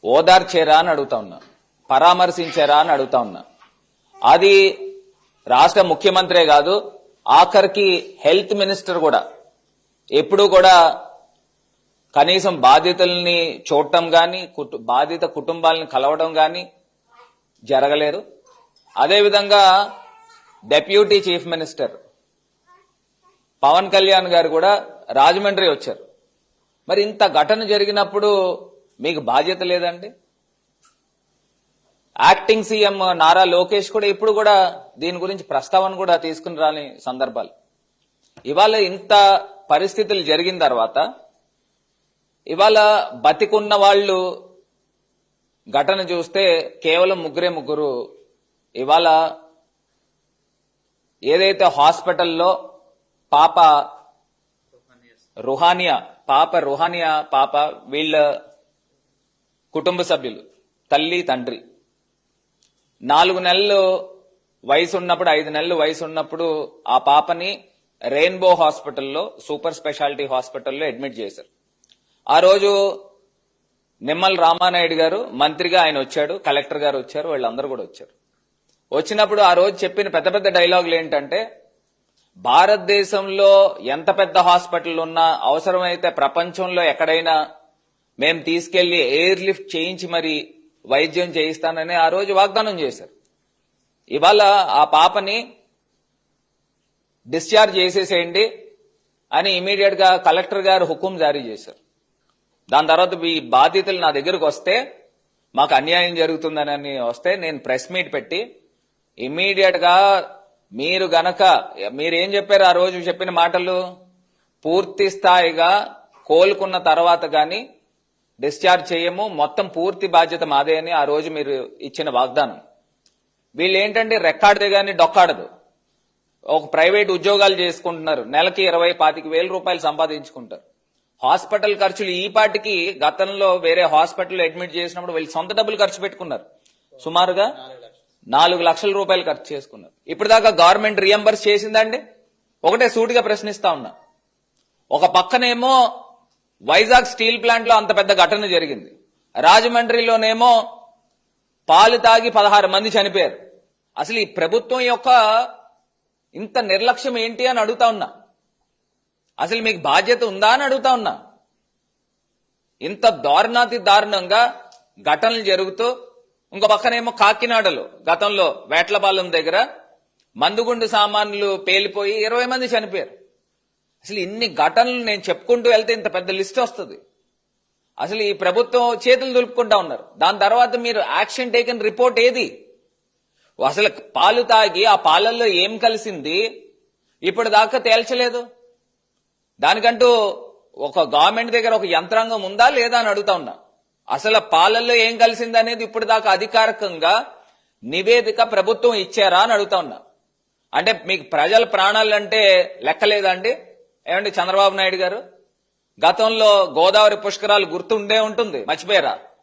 ఓదార్చేరా అని అడుగుతా ఉన్నా, పరామర్శించారా అని అడుగుతా ఉన్నా. అది రాష్ట్ర ముఖ్యమంత్రే కాదు, ఆఖరికి హెల్త్ మినిస్టర్ కూడా ఎప్పుడూ కూడా కనీసం బాధితుల్ని చూడటం గాని, బాధిత కుటుంబాలను కలవడం గాని జరగలేదు. అదేవిధంగా deputy chief minister Pawan Kalyan గారు కూడా రాజమండ్రి వచ్చారు. మరి ఇంత ఘటన జరిగినప్పుడు మీకు బాధ్యత లేదండి? యాక్టింగ్ సీఎం నారా లోకేష్ కూడా ఇప్పుడు కూడా దీని గురించి ప్రస్తావన కూడా తీసుకుని రాని సందర్భాలు. ఇవాళ ఇంత పరిస్థితులు జరిగిన తర్వాత ఇవాళ బతికున్న వాళ్ళు ఘటన చూస్తే కేవలం ముగ్గురు. ఇవాళ ఏదైతే హాస్పిటల్లో పాప రుహానియా పాప వీళ్ళ కుటుంబ సభ్యులు, తల్లి తండ్రి 4 నెలలు వయసు ఉన్నప్పుడు, 5 నెలలు వయసు ఉన్నప్పుడు ఆ పాపని రెయిన్బో హాస్పిటల్లో, సూపర్ స్పెషాలిటీ హాస్పిటల్లో అడ్మిట్ చేశారు. ఆ రోజు నిమ్మల రామానాయుడు గారు మంత్రిగా ఆయన వచ్చాడు, కలెక్టర్ గారు వచ్చారు, వీళ్ళందరూ కూడా వచ్చారు. వచ్చినప్పుడు ఆ రోజు చెప్పిన పెద్ద డైలాగులు ఏంటంటే, భారతదేశంలో ఎంత పెద్ద హాస్పిటల్ ఉన్నా అవసరమైతే ప్రపంచంలో ఎక్కడైనా మేం తీసుకెళ్లి ఎయిర్ లిఫ్ట్ చేయించి మరి వైద్యం చేయిస్తానని ఆ రోజు వాగ్దానం చేశారు. ఇవాళ ఆ పాపని డిశ్చార్జ్ చేసేసేయండి అని ఇమీడియట్ గా కలెక్టర్ గారు హుకుం జారీ చేశారు. దాని తర్వాత ఈ బాధితులు నా దగ్గరకు వస్తే, మాకు అన్యాయం జరుగుతుందని వస్తే నేను ప్రెస్ మీట్ పెట్టి ఇమీడియట్ గా మీరేం చెప్పారు ఆ రోజు చెప్పిన మాటలు, పూర్తి స్థాయిగా కోలుకున్న తర్వాత గాని డిశ్చార్జ్ చేయము, మొత్తం పూర్తి బాధ్యత మాదే అని ఆ రోజు మీరు ఇచ్చిన వాగ్దానం. వీళ్ళు ఏంటంటే రెక్కాడితే గాని డొక్కాడదు. ఒక ప్రైవేట్ ఉద్యోగాలు చేసుకుంటున్నారు, నెలకి 20-25 రూపాయలు సంపాదించుకుంటారు. హాస్పిటల్ ఖర్చులు ఈ పాటికి గతంలో వేరే హాస్పిటల్ అడ్మిట్ చేసినప్పుడు వీళ్ళు సొంత డబ్బులు ఖర్చు పెట్టుకున్నారు. సుమారుగా 4 లక్షల రూపాయలు ఖర్చు చేసుకున్నారు. ఇప్పటిదాకా గవర్నమెంట్ రియంబర్స్ చేసిందండి? ఒకటే సూటిగా ప్రశ్నిస్తా ఉన్నా. ఒక పక్కనేమో వైజాగ్ స్టీల్ ప్లాంట్ లో అంత పెద్ద ఘటన జరిగింది, రాజమండ్రిలోనేమో పాలు తాగి 16 మంది చనిపోయారు. అసలు ఈ ప్రభుత్వం యొక్క ఇంత నిర్లక్ష్యం ఏంటి అని అడుగుతా ఉన్నా. అసలు మీకు బాధ్యత ఉందా అని అడుగుతా ఉన్నా. ఇంత దారుణాతి దారుణంగా ఘటనలు జరుగుతూ, ఇంకో పక్కనేమో కాకినాడలో గతంలో వేట్లపాలెం దగ్గర మందుగుండు సామాన్లు పేలిపోయి 20 మంది చనిపోయారు. అసలు ఇన్ని ఘటనలు నేను చెప్పుకుంటూ వెళ్తే ఇంత పెద్ద లిస్ట్ వస్తుంది. అసలు ఈ ప్రభుత్వం చేతులు దులుపుకుంటా ఉన్నారు. దాని తర్వాత మీరు యాక్షన్ టేకన్ రిపోర్ట్ ఏది? అసలు పాలు తాగి ఆ పాలల్లో ఏం కలిసింది ఇప్పుడు దాకా తేల్చలేదు. దానికంటూ ఒక గవర్నమెంట్ దగ్గర ఒక యంత్రాంగం ఉందా లేదా అని అడుగుతా ఉన్నా. అసలు పాలల్లో ఏం కలిసింది అనేది ఇప్పుడు దాకా అధికారికంగా నివేదిక ప్రభుత్వం ఇచ్చారా అని అడుగుతా ఉన్నా. అంటే మీకు ప్రజల ప్రాణాలంటే లెక్కలేదండి? ఏమండి చంద్రబాబు నాయుడు గారు, గతంలో గోదావరి పుష్కరాలు గుర్తుండే ఉంటుంది, మర్చిపోయారా?